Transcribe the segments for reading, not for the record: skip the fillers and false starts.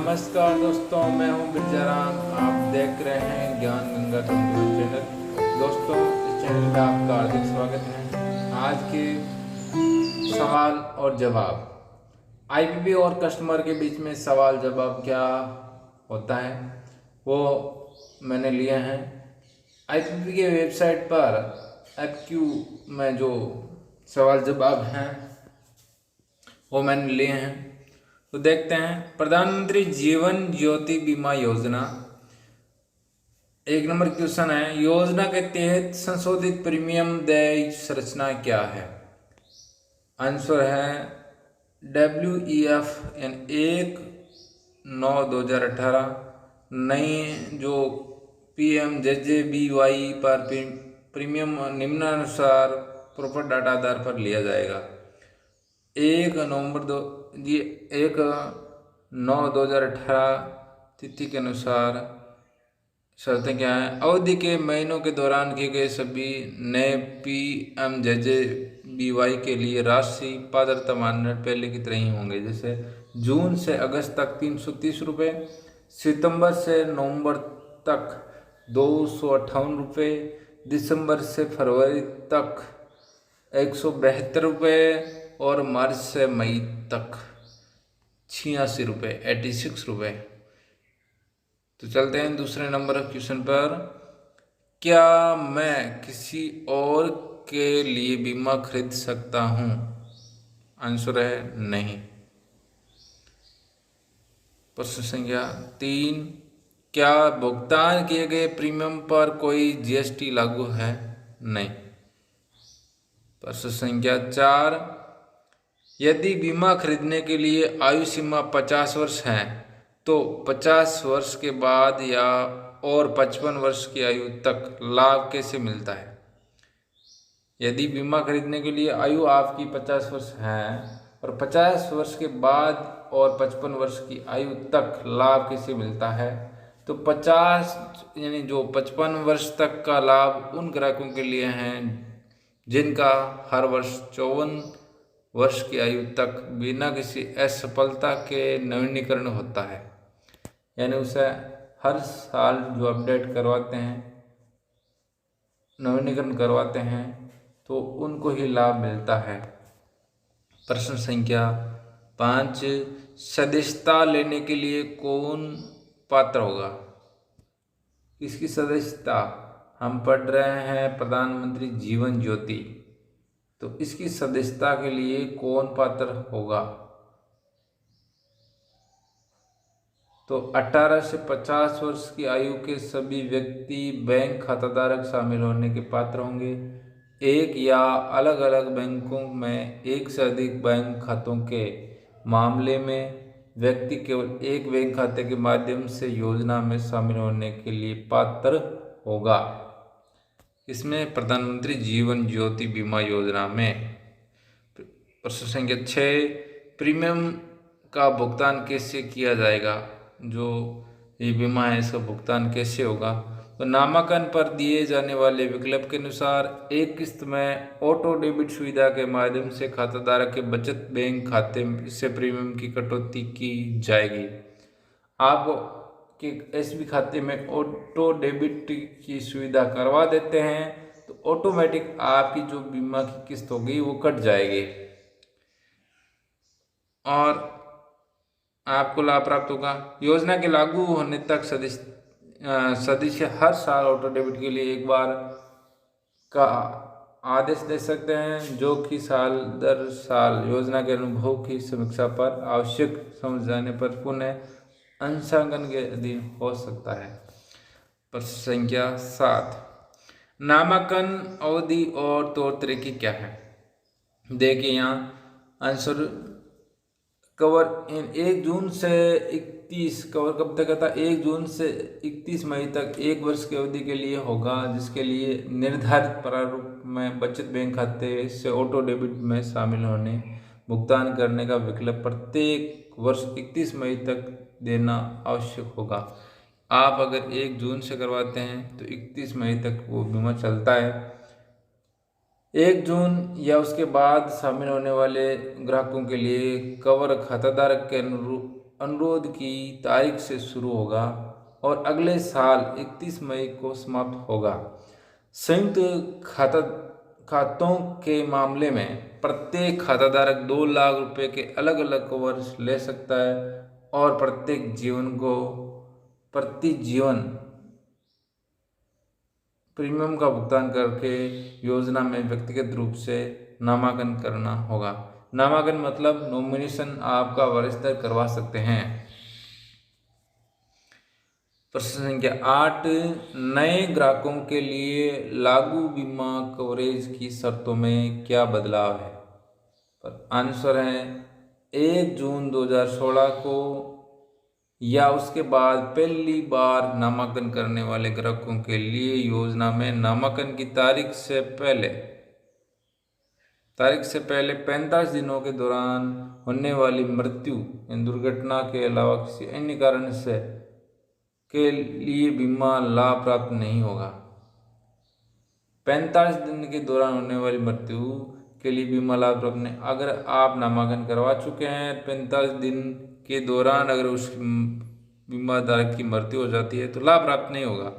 नमस्कार दोस्तों, मैं हूं बिरजाराम। आप देख रहे हैं ज्ञान गंगा तंदुरुस्त चैनल। दोस्तों, इस चैनल में आपका हार्दिक स्वागत है। आज के सवाल और जवाब, आईपीपी और कस्टमर के बीच में सवाल जवाब क्या होता है वो मैंने लिए हैं। आईपीपी के वेबसाइट पर एफक्यू में जो सवाल जवाब हैं वो मैंने लिए हैं। तो देखते हैं। प्रधानमंत्री जीवन ज्योति बीमा योजना, एक नंबर क्वेश्चन है, योजना के तहत संशोधित प्रीमियम देय संरचना क्या है? आंसर है WEF यानी 1/9/2018। नई जो PMJJBY पर प्रीमियम निम्नानुसार प्रॉपर डाटा आधार पर लिया जाएगा। 1/9/2018 तिथि के अनुसार शर्तें क्या हैं? अवधि के महीनों के दौरान किए गए सभी नए PMJJBY के लिए राशि पात्रता मानदंड पहले की तरह ही होंगे। जैसे जून से अगस्त तक 330 रुपये, सितंबर से नवंबर तक 258 रुपये, दिसंबर से फरवरी तक 172 रुपये और मार्च से मई तक 86 रुपये 86 रुपये। तो चलते हैं दूसरे नंबर क्वेश्चन पर। क्या मैं किसी और के लिए बीमा खरीद सकता हूँ? आंसर है नहीं। प्रश्न संख्या 3, क्या भुगतान किए गए प्रीमियम पर कोई GST लागू है? नहीं। प्रश्न संख्या 4, यदि बीमा खरीदने के लिए आयु सीमा 50 वर्ष है तो 50 वर्ष के बाद या और 55 वर्ष की आयु तक लाभ कैसे मिलता है? यदि बीमा खरीदने के लिए आयु आपकी 50 वर्ष है और 50 वर्ष के बाद और 55 वर्ष की आयु तक लाभ कैसे मिलता है? तो 50 यानी जो 55 वर्ष तक का लाभ उन ग्राहकों के लिए हैं जिनका हर वर्ष 54 वर्ष की आयु तक बिना किसी असफलता के नवीनीकरण होता है। यानी उसे हर साल जो अपडेट करवाते हैं, नवीनीकरण करवाते हैं, तो उनको ही लाभ मिलता है। प्रश्न संख्या 5, सदस्यता लेने के लिए कौन पात्र होगा? इसकी सदस्यता हम पढ़ रहे हैं प्रधानमंत्री जीवन ज्योति, तो इसकी सदस्यता के लिए कौन पात्र होगा? तो 18 से 50 वर्ष की आयु के सभी व्यक्ति बैंक खाताधारक शामिल होने के पात्र होंगे। एक या अलग अलग बैंकों में एक से अधिक बैंक खातों के मामले में व्यक्ति केवल एक बैंक खाते के माध्यम से योजना में शामिल होने के लिए पात्र होगा। इसमें प्रधानमंत्री जीवन ज्योति बीमा योजना में। प्रश्न संख्या 6, प्रीमियम का भुगतान कैसे किया जाएगा? जो ये बीमा है इसका भुगतान कैसे होगा? तो नामांकन पर दिए जाने वाले विकल्प के अनुसार एक किस्त में ऑटो डेबिट सुविधा के माध्यम से खाताधारक के बचत बैंक खाते से प्रीमियम की कटौती की जाएगी। आप के SB खाते में ऑटो डेबिट की सुविधा करवा देते हैं तो ऑटोमेटिक आपकी जो बीमा की किस्त होगी वो कट जाएगी और आपको लाभ प्राप्त होगा। योजना के लागू होने तक सदस्य हर साल ऑटो डेबिट के लिए एक बार का आदेश दे सकते हैं, जो कि साल दर साल योजना के अनुभव की समीक्षा पर आवश्यक समझ जाने पर पुनः अंशांकन के अधीन हो सकता है। प्रश्न संख्या 7, नामांकन अवधि और तौर तरीके क्या है? देखिए यहाँ आंसर कवर 1 जून से 31 कवर कब तक था? 1 जून से 31 मई तक 1 वर्ष की अवधि के लिए होगा, जिसके लिए निर्धारित प्रारूप में बचत बैंक खाते से ऑटो डेबिट में शामिल होने भुगतान करने का विकल्प प्रत्येक वर्ष 31 मई तक देना आवश्यक होगा। आप अगर 1 जून से करवाते हैं तो 31 मई तक वो बीमा चलता है। 1 जून या उसके बाद शामिल होने वाले ग्राहकों के लिए कवर खाताधारक के अनुरोध की तारीख से शुरू होगा और अगले साल 31 मई को समाप्त होगा। संयुक्त खातों के मामले में प्रत्येक खाताधारक 2 लाख रुपए के अलग अलग कवर ले सकता है और प्रत्येक प्रति जीवन प्रीमियम का भुगतान करके योजना में व्यक्तिगत रूप से नामांकन करना होगा। नामांकन मतलब नॉमिनेशन आपका वरिष्ठ करवा सकते हैं। प्रश्न संख्या 8, नए ग्राहकों के लिए लागू बीमा कवरेज की शर्तों में क्या बदलाव है? पर आंसर है 1 जून 2016 को या उसके बाद पहली बार नामांकन करने वाले ग्राहकों के लिए योजना में नामांकन की तारीख से पहले 45 दिनों के दौरान होने वाली मृत्यु या दुर्घटना के अलावा किसी अन्य कारण से के लिए बीमा लाभ प्राप्त नहीं होगा। 45 दिन के दौरान होने वाली मृत्यु के लिए बीमा लाभ प्राप्त नहीं। अगर आप नामांकन करवा चुके हैं 45 दिन के दौरान अगर उस बीमा धारक की मृत्यु हो जाती है तो लाभ प्राप्त नहीं होगा।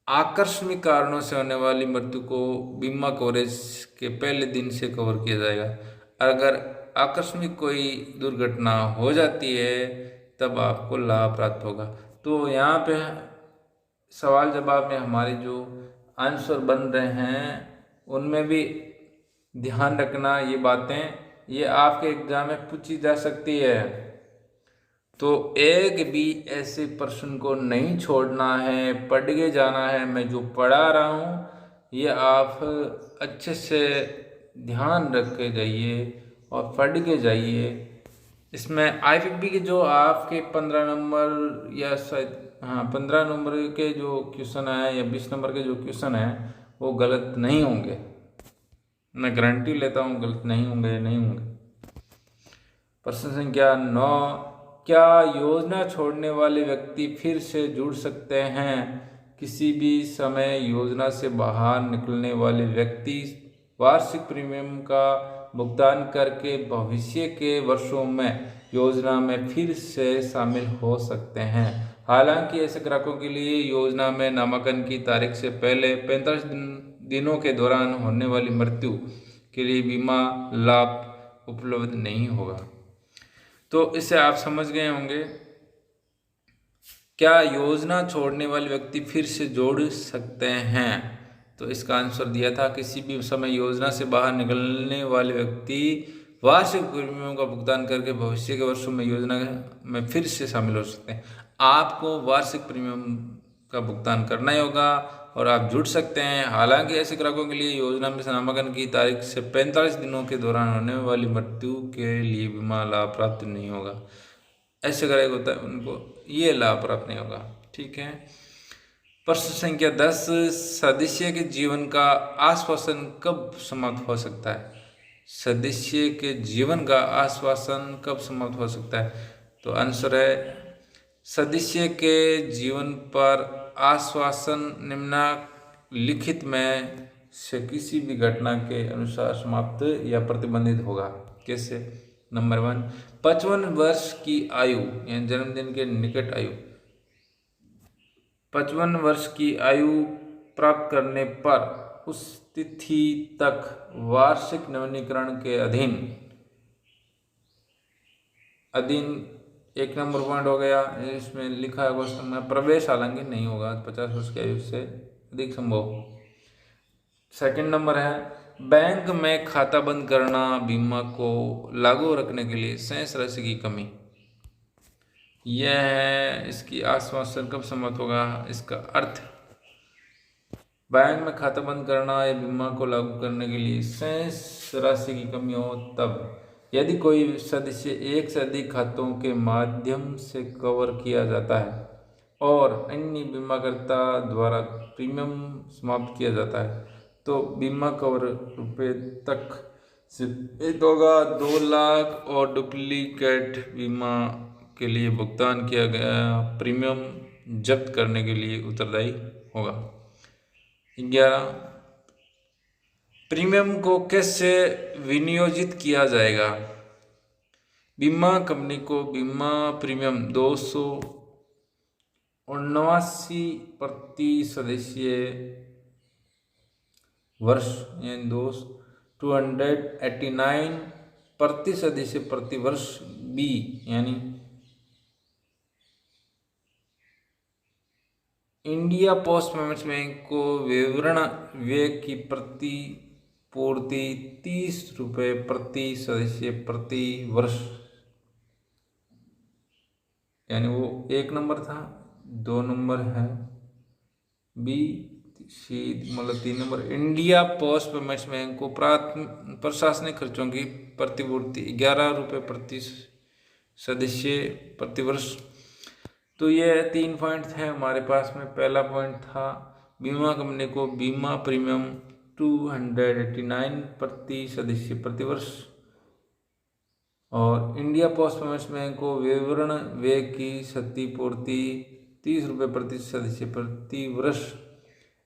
आकस्मिक कारणों से होने वाली मृत्यु को बीमा कवरेज के पहले दिन से कवर किया जाएगा। अगर आकस्मिक कोई दुर्घटना हो जाती है तब आपको लाभ प्राप्त होगा। तो यहाँ पे सवाल जवाब में हमारे जो आंसर बन रहे हैं उनमें भी ध्यान रखना ये बातें, ये आपके एग्जाम में पूछी जा सकती है। तो एक भी ऐसे प्रश्न को नहीं छोड़ना है, पढ़ के जाना है। मैं जो पढ़ा रहा हूँ ये आप अच्छे से ध्यान रख के जाइए और पढ़ के जाइए। इसमें IPP के जो आपके 15 नंबर या शायद 15 नंबर के जो क्वेश्चन है या 20 नंबर के जो क्वेश्चन है वो गलत नहीं होंगे। मैं गारंटी लेता हूँ गलत नहीं होंगे। प्रश्न संख्या 9, क्या योजना छोड़ने वाले व्यक्ति फिर से जुड़ सकते हैं? किसी भी समय योजना से बाहर निकलने वाले व्यक्ति वार्षिक प्रीमियम का भुगतान करके भविष्य के वर्षों में योजना में फिर से शामिल हो सकते हैं। हालांकि ऐसे ग्राहकों के लिए योजना में नामांकन की तारीख से पहले 45 दिनों के दौरान होने वाली मृत्यु के लिए बीमा लाभ उपलब्ध नहीं होगा। तो इससे आप समझ गए होंगे क्या योजना छोड़ने वाले व्यक्ति फिर से जोड़ सकते हैं। तो इसका आंसर दिया था किसी भी समय योजना से बाहर निकलने वाले व्यक्ति वार्षिक प्रीमियम का भुगतान करके भविष्य के वर्षों में योजना में फिर से शामिल हो सकते हैं। आपको वार्षिक प्रीमियम का भुगतान करना ही होगा और आप जुड़ सकते हैं। हालांकि ऐसे ग्राहकों के लिए योजना में नामांकन की तारीख से 45 दिनों के दौरान होने वाली मृत्यु के लिए बीमा लाभ प्राप्त नहीं होगा। ऐसे ग्राहक होता है उनको ये लाभ प्राप्त नहीं होगा। ठीक है। प्रश्न संख्या 10, सदस्य के जीवन का आश्वासन कब समाप्त हो सकता है? सदस्य के जीवन का आश्वासन कब समाप्त हो सकता है? तो आंसर है सदस्य के जीवन पर आश्वासन निम्नलिखित में से किसी भी घटना के अनुसार समाप्त या प्रतिबंधित होगा। कैसे? नंबर 1, 55 वर्ष की आयु यानी जन्मदिन के निकट आयु, 55 वर्ष की आयु प्राप्त करने पर उस तिथि तक वार्षिक नवीनीकरण के अधीन 1 नंबर पॉइंट हो गया। इसमें लिखा है क्वेश्चन में प्रवेश हालांकि नहीं होगा 50 वर्ष की आयु से अधिक संभव। सेकंड नंबर है बैंक में खाता बंद करना बीमा को लागू रखने के लिए शेष राशि की कमी। यह है इसकी आश्वासन कब समाप्त होगा। इसका अर्थ बैंक में खाता बंद करना या बीमा को लागू करने के लिए शेष राशि की कमी हो तब यदि कोई सदस्य एक से अधिक खातों के माध्यम से कवर किया जाता है और अन्य बीमाकर्ता द्वारा प्रीमियम समाप्त किया जाता है तो बीमा कवर रुपये तक सीमित होगा। 2 लाख और डुप्लीकेट बीमा के लिए भुगतान किया गया प्रीमियम जब्त करने के लिए उत्तरदायी होगा। 11, प्रीमियम को कैसे विनियोजित किया जाएगा? बीमा कंपनी को बीमा प्रीमियम 279 प्रति सदस्य वर्ष यानी 289 प्रति सदस्य प्रति वर्ष बी यानी इंडिया पोस्ट पेमेंट्स बैंक को विवरण व्यय की प्रतिपूर्ति 30 रुपये प्रति सदस्य प्रति वर्ष, यानी वो 1 नंबर था, 2 नंबर है बी, सी मतलब 3 number. India post payments bank को प्रशासनिक खर्चों की प्रतिपूर्ति 11 रुपये प्रति सदस्य प्रति वर्ष। तो ये 3 पॉइंट थे हमारे पास में। पहला पॉइंट था बीमा कंपनी को बीमा प्रीमियम 289 प्रति सदस्य प्रति वर्ष, और इंडिया पोस्ट पेमेंट्स बैंक को विवरण व्यय की क्षतिपूर्ति 30 रुपये प्रति सदस्य प्रति वर्ष।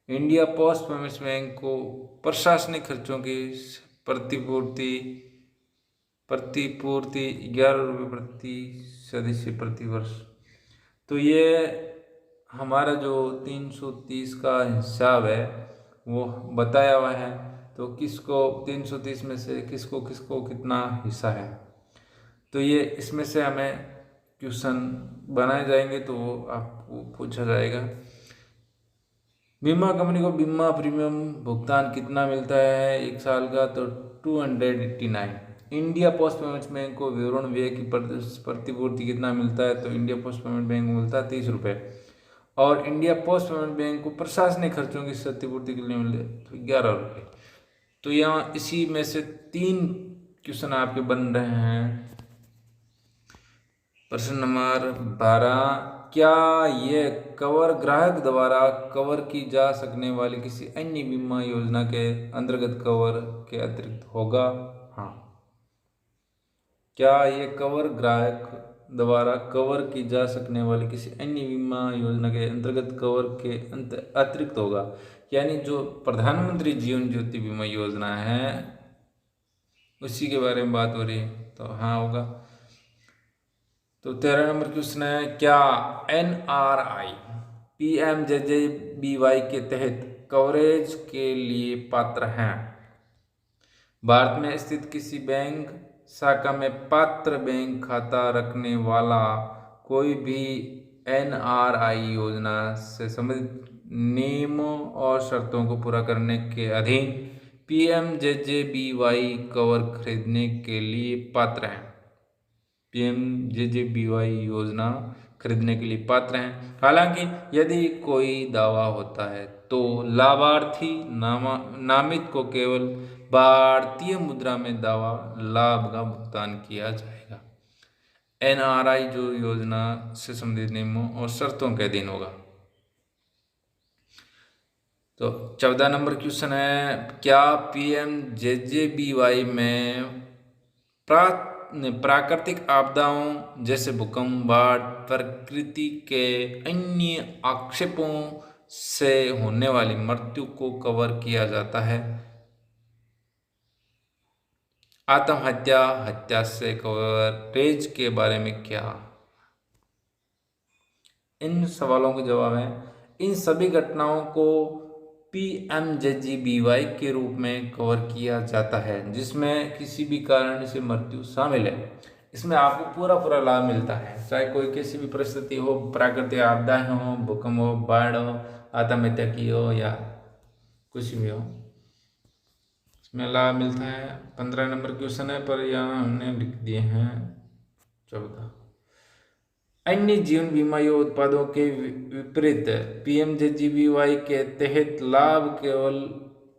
इंडिया पोस्ट पेमेंट्स बैंक को प्रशासनिक खर्चों की प्रतिपूर्ति 11 रुपये प्रति सदस्य प्रति वर्ष। तो ये हमारा जो 330 का हिसाब है वो बताया हुआ है। तो किसको 330 में से किसको किसको कितना हिस्सा है, तो ये इसमें से हमें क्वेश्चन बनाए जाएंगे तो वो आपको पूछा जाएगा। बीमा कंपनी को बीमा प्रीमियम भुगतान कितना मिलता है 1 साल का, तो 289। इंडिया पोस्ट पेमेंट्स बैंक को विवरण व्यय की प्रतिपूर्ति कितना मिलता है, तो इंडिया पोस्ट पेमेंट बैंक को मिलता है 30 रुपये, और इंडिया पोस्ट पेमेंट बैंक को प्रशासनिक खर्चों की क्षतिपूर्ति के लिए मिलते तो 11 रुपये। तो यहाँ इसी में से 3 क्वेश्चन आपके बन रहे हैं। प्रश्न नंबर 12, क्या यह कवर ग्राहक द्वारा कवर की जा सकने वाली किसी अन्य बीमा योजना के अंतर्गत कवर के अतिरिक्त होगा? हाँ। क्या यह कवर ग्राहक द्वारा कवर की जा सकने वाली किसी अन्य बीमा योजना के अंतर्गत कवर के अतिरिक्त होगा, यानी जो प्रधानमंत्री जीवन ज्योति बीमा योजना है उसी के बारे में बात हो रही है, तो हाँ होगा। तो 13 नंबर क्वेश्चन है, क्या NRI PMJJBY के तहत कवरेज के लिए पात्र हैं? भारत में स्थित किसी बैंक शाखा में पात्र बैंक खाता रखने वाला कोई भी NRI योजना से संबंधित नियमों और शर्तों को पूरा करने के अधीन PMJJBY कवर खरीदने के लिए पात्र हैं। PMJJBY योजना खरीदने के लिए पात्र हैं। हालांकि यदि कोई दावा होता है तो लाभार्थी नामित को केवल भारतीय मुद्रा में दावा लाभ का भुगतान किया जाएगा। NRI जो योजना से संबंधित नियमों और शर्तों के अधीन होगा। तो 14 नंबर क्वेश्चन है, क्या PMJJBY में प्राकृतिक आपदाओं जैसे भूकंप, बाढ़, प्रकृति के अन्य आक्षेपों से होने वाली मृत्यु को कवर किया जाता है? आत्महत्या, हत्या से कवरेज के बारे में क्या? इन सवालों के जवाब है, इन सभी घटनाओं को PMJJBY के रूप में कवर किया जाता है जिसमें किसी भी कारण से मृत्यु शामिल है। इसमें आपको पूरा लाभ मिलता है, चाहे कोई किसी भी परिस्थिति हो, प्राकृतिक आपदाएं हो, भूकंप हो, बाढ़ हो, आत्महत्या की हो या कुछ भी हो, इसमें लाभ मिलता है। 15 नंबर क्वेश्चन है, पर यहाँ हमने लिख दिए हैं 14। अन्य जीवन बीमा उत्पादों के विपरीत PMJJBY के तहत लाभ केवल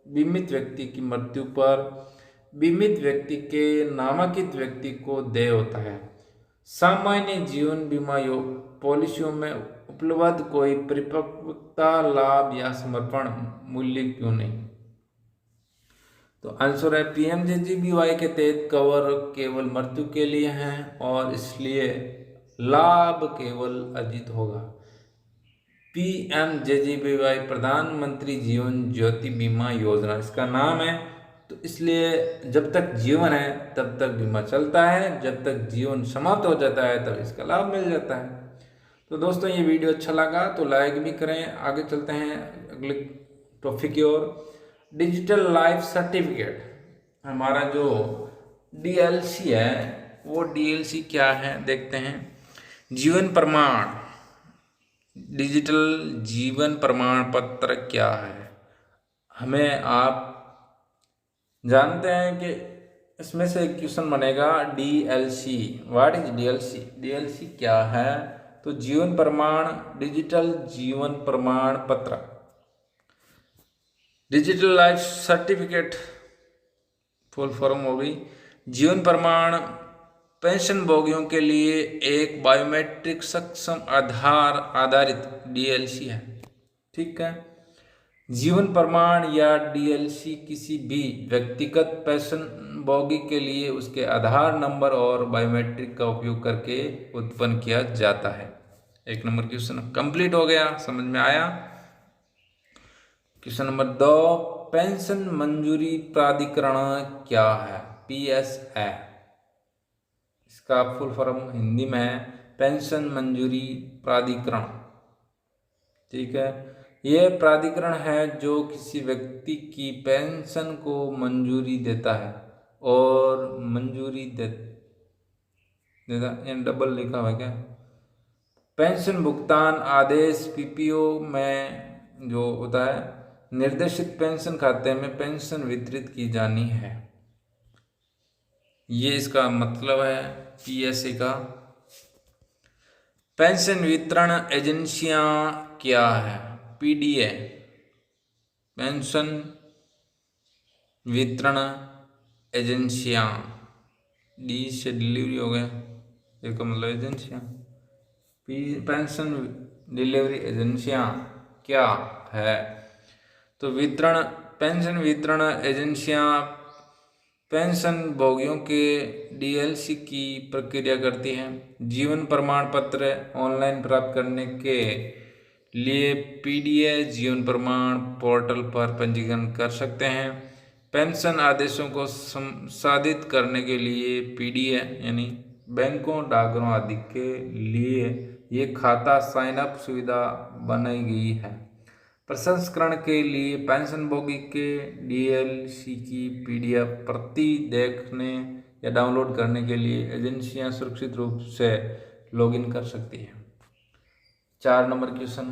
बीमित व्यक्ति की मृत्यु पर बीमित व्यक्ति के नामांकित व्यक्ति को देय होता है। सामान्य जीवन बीमा पॉलिसियों में उपलब्ध कोई परिपक्वता लाभ या समर्पण मूल्य क्यों नहीं? तो आंसर है PMJJBY के तहत कवर केवल मृत्यु के लिए है और इसलिए लाभ केवल अर्जित होगा। PMJJBY प्रधानमंत्री जीवन ज्योति बीमा योजना, इसका नाम है तो इसलिए जब तक जीवन है तब तक बीमा चलता है, जब तक जीवन समाप्त हो जाता है तब इसका लाभ मिल जाता है। तो दोस्तों ये वीडियो अच्छा लगा तो लाइक भी करें। आगे चलते हैं अगले टॉपिक की ओर। डिजिटल लाइफ सर्टिफिकेट, हमारा जो डीएलसी है वो डीएलसी क्या है देखते हैं। जीवन प्रमाण, डिजिटल जीवन प्रमाण पत्र क्या है? हमें आप जानते हैं कि इसमें से एक क्वेश्चन बनेगा DLC. What is DLC? DLC क्या है? तो जीवन प्रमाण, डिजिटल जीवन प्रमाण पत्र, digital life certificate full form हो गई। जीवन प्रमाण पेंशन भोगियों के लिए एक बायोमेट्रिक सक्षम आधार आधारित डीएलसी है। ठीक है। जीवन प्रमाण या डीएलसी किसी भी व्यक्तिगत पेंशन भोगी के लिए उसके आधार नंबर और बायोमेट्रिक का उपयोग करके उत्पन्न किया जाता है। एक नंबर क्वेश्चन कंप्लीट हो गया, समझ में आया। क्वेश्चन नंबर 2, पेंशन मंजूरी प्राधिकरण क्या है? पीएसए, इसका फुल फॉर्म हिंदी में है पेंशन मंजूरी प्राधिकरण। ठीक है। यह प्राधिकरण है जो किसी व्यक्ति की पेंशन को मंजूरी देता है और मंजूरी देता, डबल लिखा हुआ क्या? पेंशन भुगतान आदेश पीपीओ में जो होता है, निर्देशित पेंशन खाते में पेंशन वितरित की जानी है। ये इसका मतलब है पीएसए का। पेंशन वितरण एजेंसियां क्या है? पीडीए, पेंशन वितरण एजेंसियां, डी से डिलीवरी हो गया, एक मतलब एजेंसियां। पेंशन डिलीवरी एजेंसियां क्या है? तो वितरण, पेंशन वितरण एजेंसियां पेंशन भोगियों के डीएलसी की प्रक्रिया करती हैं। जीवन प्रमाण पत्र ऑनलाइन प्राप्त करने के लिए पीडीए जीवन प्रमाण पोर्टल पर पंजीकरण कर सकते हैं। पेंशन आदेशों को संसाधित करने के लिए पीडीए यानी बैंकों, डाकघरों आदि के लिए ये खाता साइन अप सुविधा बनाई गई है। प्रसंस्करण के लिए पेंशनभोगी के डीएलसी की पीडीएफ प्रति देखने या डाउनलोड करने के लिए एजेंसियां सुरक्षित रूप से लॉगिन कर सकती हैं। 4 नंबर क्वेश्चन,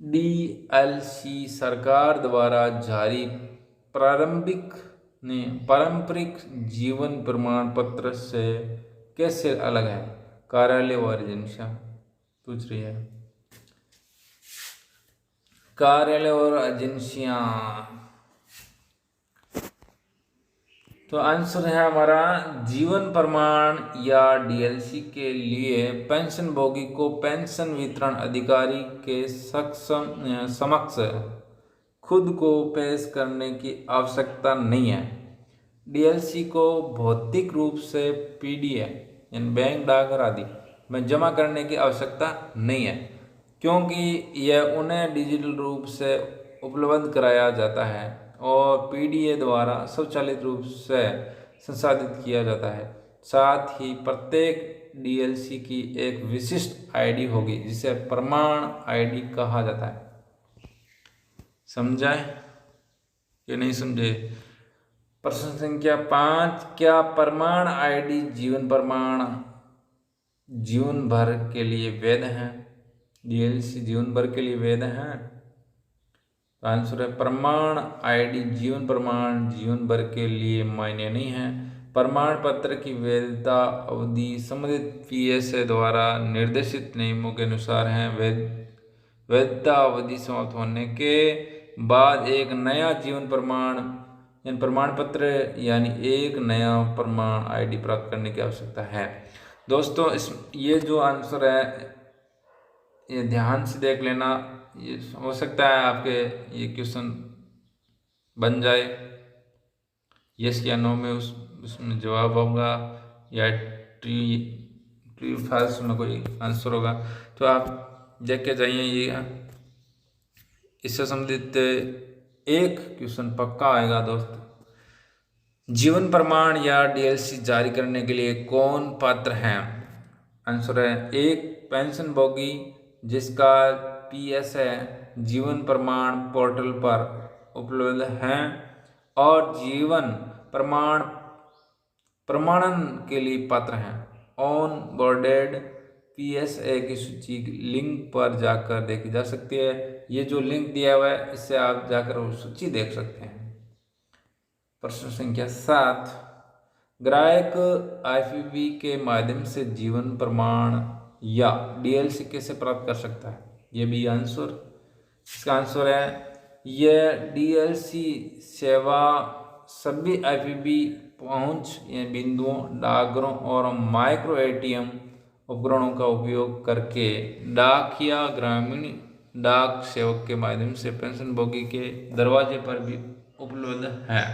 डीएलसी सरकार द्वारा जारी पारंपरिक जीवन प्रमाण पत्र से कैसे अलग है? कार्यालय और एजेंसियां पूछ रही है। कार्यालय और एजेंसियां, तो आंसर है हमारा जीवन प्रमाण या डीएलसी के लिए पेंशन भोगी को पेंशन वितरण अधिकारी के समक्ष खुद को पेश करने की आवश्यकता नहीं है। डीएलसी को भौतिक रूप से पीडीए यानी बैंक, डाकघर आदि में जमा करने की आवश्यकता नहीं है, क्योंकि यह उन्हें डिजिटल रूप से उपलब्ध कराया जाता है और पीडीए द्वारा स्वचालित रूप से संसाधित किया जाता है। साथ ही प्रत्येक डीएलसी की एक विशिष्ट आईडी होगी जिसे प्रमाण आईडी कहा जाता है। समझाए कि नहीं समझे? प्रश्न संख्या 5, क्या प्रमाण आईडी जीवन प्रमाण जीवन भर के लिए वैध है? डीएलसी जीवन भर के लिए वैध है? तो आंसर है प्रमाण आईडी जीवन प्रमाण जीवन भर के लिए मायने नहीं है। प्रमाण पत्र की वैधता अवधि संबंधित पीएसए द्वारा निर्देशित नियमों के अनुसार है। वैधता अवधि समाप्त होने के बाद एक नया जीवन प्रमाण पत्र यानी एक नया प्रमाण आईडी प्राप्त करने की आवश्यकता है। दोस्तों ये जो आंसर है ये ध्यान से देख लेना, ये हो सकता है आपके ये क्वेश्चन बन जाए, यस या नो में उसमें जवाब होगा या ट्रू फॉल्स में कोई आंसर होगा। तो आप देख के जाइए, ये इससे संबंधित एक क्वेश्चन पक्का आएगा दोस्त। जीवन प्रमाण या डीएलसी जारी करने के लिए कौन पात्र हैं? आंसर है एक, पेंशनभोगी जिसका पीएस है जीवन प्रमाण पोर्टल पर उपलब्ध है और जीवन प्रमाण प्रमाणन के लिए पात्र हैं। ऑन बोर्डेड पीएसए की सूची लिंक पर जाकर देखी जा सकती है। ये जो लिंक दिया हुआ है इससे आप जाकर वो सूची देख सकते हैं। प्रश्न संख्या 7, ग्राहक आईपीपी के माध्यम से जीवन प्रमाण या डीएलसी कैसे प्राप्त कर सकता है? ये भी आंसर, इसका आंसर है यह डीएलसी सेवा सभी आईपीपी पहुंच बिंदुओं, डाकघरों और माइक्रो एटीएम उपकरणों का उपयोग करके डाक या ग्रामीण डाक सेवक के माध्यम से पेंशनभोगी के दरवाजे पर भी उपलब्ध है।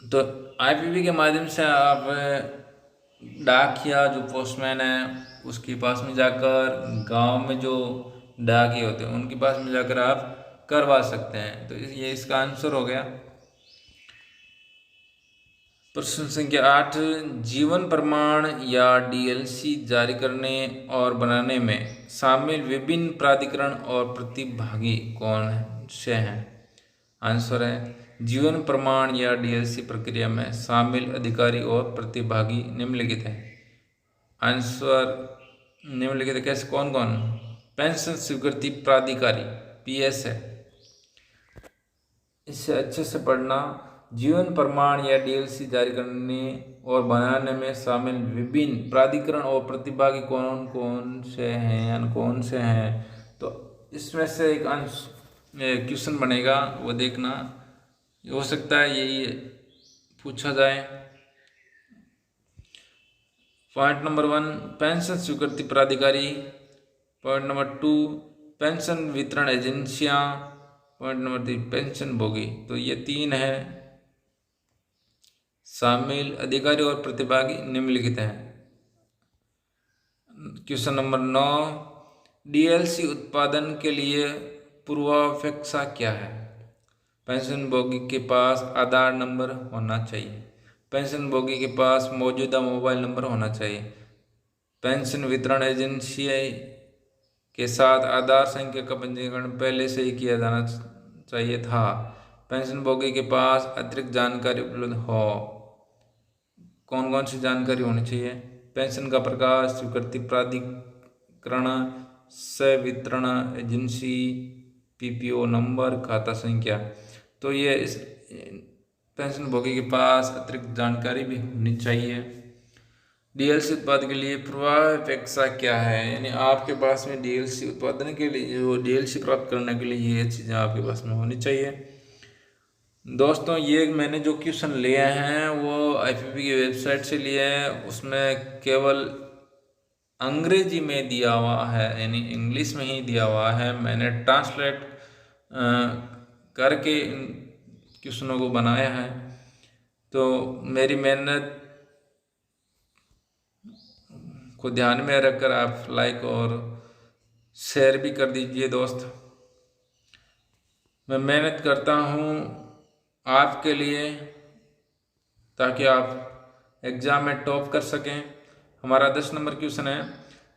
तो आईपीपी के माध्यम से आप डाकिया जो पोस्टमैन है उसके पास में जाकर, गांव में जो डाकिया होते हैं उनके पास में जाकर आप करवा सकते हैं। तो ये इसका आंसर हो गया। प्रश्न संख्या 8, जीवन प्रमाण या डीएलसी जारी करने और बनाने में शामिल विभिन्न प्राधिकरण और प्रतिभागी कौन से हैं? आंसर है जीवन प्रमाण या डीएलसी प्रक्रिया में शामिल अधिकारी और प्रतिभागी निम्नलिखित हैं। आंसर निम्नलिखित कैसे, कौन कौन? पेंशन स्वीकृति प्राधिकारी पीएस है, इससे अच्छे से पढ़ना। जीवन प्रमाण या डीएलसी जारी करने और बनाने में शामिल विभिन्न प्राधिकरण और प्रतिभागी कौन कौन से हैं, कौन से हैं? तो इसमें से एक क्वेश्चन बनेगा, वो देखना, हो सकता है यही पूछा जाए। पॉइंट नंबर 1, पेंशन स्वीकृति प्राधिकारी। पॉइंट नंबर 2, पेंशन वितरण एजेंसियां। पॉइंट नंबर 3, पेंशन भोगी। तो ये 3 है शामिल अधिकारी और प्रतिभागी निम्नलिखित हैं। क्वेश्चन नंबर 9, डीएलसी उत्पादन के लिए पूर्वापेक्षा क्या है? पेंशनभोगी के पास आधार नंबर होना चाहिए। पेंशनभोगी के पास मौजूदा मोबाइल नंबर होना चाहिए। पेंशन वितरण एजेंसी के साथ आधार संख्या का पंजीकरण पहले से ही किया जाना चाहिए था। पेंशनभोगी के पास अतिरिक्त जानकारी उपलब्ध हो। कौन कौन सी जानकारी होनी चाहिए? पेंशन का प्रकार, स्वीकृति प्राधिकरण, संवितरण एजेंसी, पीपीओ नंबर, खाता संख्या। तो ये इस पेंशनभोगी के पास अतिरिक्त जानकारी भी होनी चाहिए। डीएलसी उत्पादन के लिए पूर्वापेक्षा क्या है? यानी आपके पास में डीएलसी उत्पादन के लिए, जो डीएलसी प्राप्त करने के लिए ये चीज़ें आपके पास में होनी चाहिए। दोस्तों, ये मैंने जो क्वेश्चन लिए हैं वो आईपीपी की वेबसाइट से लिए हैं। उसमें केवल अंग्रेजी में दिया हुआ है, यानी इंग्लिश में ही दिया हुआ है। मैंने ट्रांसलेट करके इन क्वेश्चनों को बनाया है। तो मेरी मेहनत को ध्यान में रखकर आप लाइक और शेयर भी कर दीजिए। दोस्त, मैं मेहनत करता हूँ आपके लिए ताकि आप एग्ज़ाम में टॉप कर सकें। हमारा 10 नंबर क्वेश्चन है,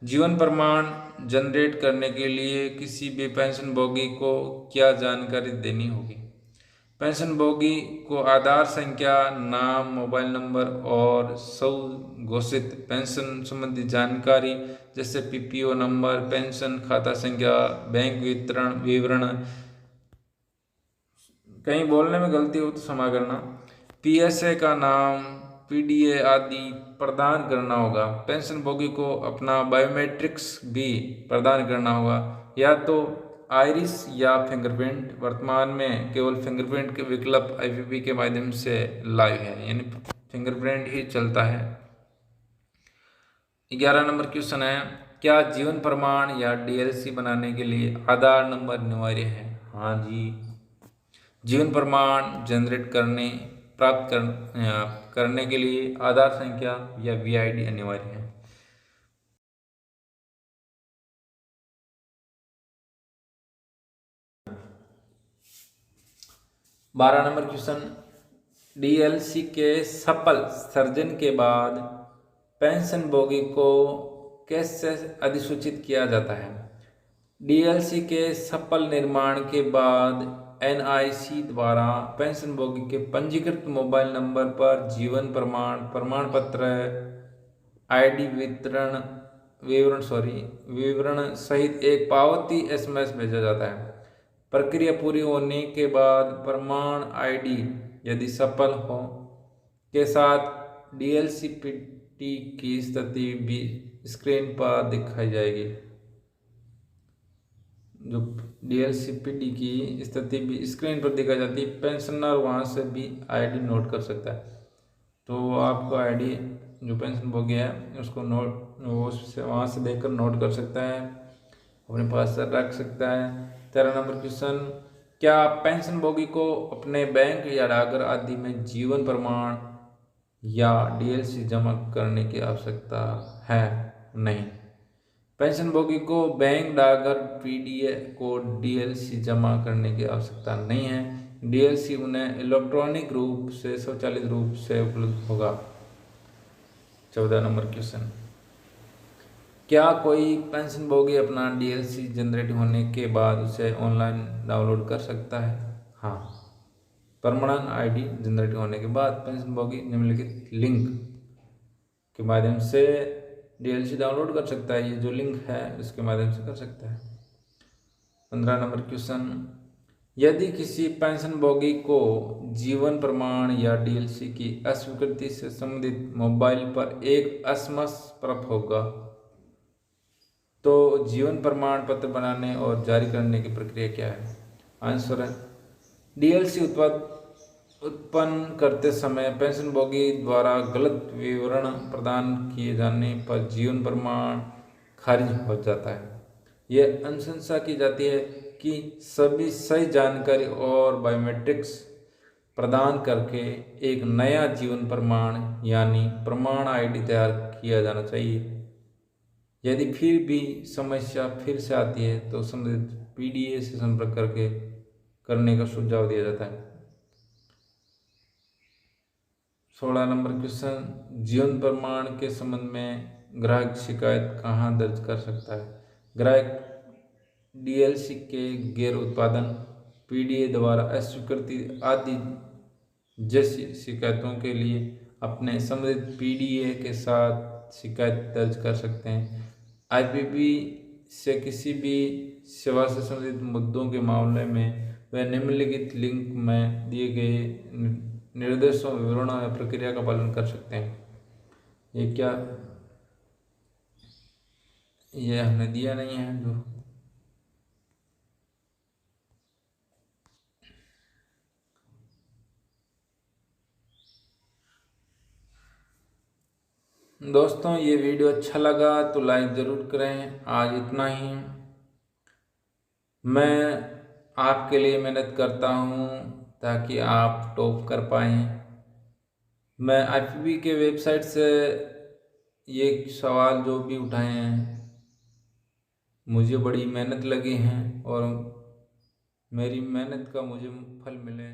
जीवन प्रमाण जनरेट करने के लिए किसी भी पेंशनभोगी को क्या जानकारी देनी होगी? पेंशनभोगी को आधार संख्या, नाम, मोबाइल नंबर और घोषित पेंशन संबंधी जानकारी जैसे पीपीओ नंबर, पेंशन खाता संख्या, बैंक विवरण। कहीं बोलने में गलती हो तो क्षमा करना। पीएसए का नाम, पीडीए आदि प्रदान करना होगा। पेंशनभोगी को अपना बायोमेट्रिक्स भी प्रदान करना होगा, या तो आइरिस या फिंगरप्रिंट। वर्तमान में केवल फिंगरप्रिंट के विकल्प आईपीपी के माध्यम से लाइव है, यानी फिंगरप्रिंट ही चलता है। 11 नंबर क्वेश्चन है, क्या जीवन प्रमाण या डीएलसी बनाने के लिए आधार नंबर अनिवार्य है? हाँ जी, जीवन प्रमाण जनरेट प्राप्त करने के लिए आधार संख्या या वीआईडी अनिवार्य है। 12 नंबर क्वेश्चन, डीएलसी के सफल सर्जन के बाद पेंशनभोगी को कैसे अधिसूचित किया जाता है? डीएलसी के सफल निर्माण के बाद एनआईसी द्वारा पेंशनभोगी के पंजीकृत मोबाइल नंबर पर जीवन प्रमाण पत्र आईडी विवरण सहित एक पावती एसएमएस भेजा जाता है। प्रक्रिया पूरी होने के बाद प्रमाण आईडी यदि सफल हो के साथ डीएलसीपीटी की स्थिति भी स्क्रीन पर दिखाई जाएगी। जो डीएलसीपीटी की स्थिति भी स्क्रीन पर दिखाई जाती है, पेंशनर वहाँ से भी आईडी नोट कर सकता है। तो आपको आईडी जो पेंशनभोगी है उसको वहाँ से देखकर नोट कर सकता है, अपने पास रख सकता है। 13 नंबर क्वेश्चन, क्या पेंशनभोगी को अपने बैंक या डाकघर आदि में जीवन प्रमाण या डीएलसी जमा करने की आवश्यकता है? नहीं। पेंशनभोगी को बैंक, डाकघर, पीडीए को डीएलसी जमा करने की आवश्यकता नहीं है। डीएलसी उन्हें इलेक्ट्रॉनिक रूप से स्वचालित रूप से उपलब्ध होगा। 14 नंबर क्वेश्चन, क्या कोई पेंशनभोगी अपना डीएलसी जनरेट होने के बाद उसे ऑनलाइन डाउनलोड कर सकता है? हाँ। प्रमाणन आईडी जनरेट होने के बाद पेंशनभोगी निम्नलिखित लिंक के माध्यम से डीएलसी डाउनलोड कर सकता है। ये जो लिंक है इसके माध्यम से कर सकता है। 15 नंबर क्वेश्चन, यदि किसी पेंशनभोगी को जीवन प्रमाण या डीएलसी की अस्वीकृति से संबंधित मोबाइल पर एक एसएमएस प्राप्त होगा तो जीवन प्रमाण पत्र बनाने और जारी करने की प्रक्रिया क्या है? आंसर है, डीएलसी उत्पन्न करते समय पेंशनभोगी द्वारा गलत विवरण प्रदान किए जाने पर जीवन प्रमाण खारिज हो जाता है। यह अनुशंसा की जाती है कि सभी सही जानकारी और बायोमेट्रिक्स प्रदान करके एक नया जीवन प्रमाण यानी प्रमाण आईडी तैयार किया जाना चाहिए। यदि फिर भी समस्या फिर से आती है तो संबंधित पीडीए से संपर्क करने का सुझाव दिया जाता है। 16 नंबर क्वेश्चन, जीवन प्रमाण के संबंध में ग्राहक शिकायत कहाँ दर्ज कर सकता है? ग्राहक डीएलसी के गैर उत्पादन, पीडीए द्वारा अस्वीकृति आदि जैसी शिकायतों के लिए अपने संबंधित पीडीए के साथ शिकायत दर्ज कर सकते हैं। आईपीपी से किसी भी सेवा से संबंधित मुद्दों के मामले में वह निम्नलिखित लिंक में दिए गए निर्देशों, विवरणों या प्रक्रिया का पालन कर सकते हैं। ये क्या, ये हमने दिया नहीं है। जो दोस्तों ये वीडियो अच्छा लगा तो लाइक ज़रूर करें। आज इतना ही। मैं आपके लिए मेहनत करता हूँ ताकि आप टॉप कर पाएँ। मैं आईपीपी के वेबसाइट से ये सवाल जो भी उठाए हैं मुझे बड़ी मेहनत लगी हैं और मेरी मेहनत का मुझे फल मिले।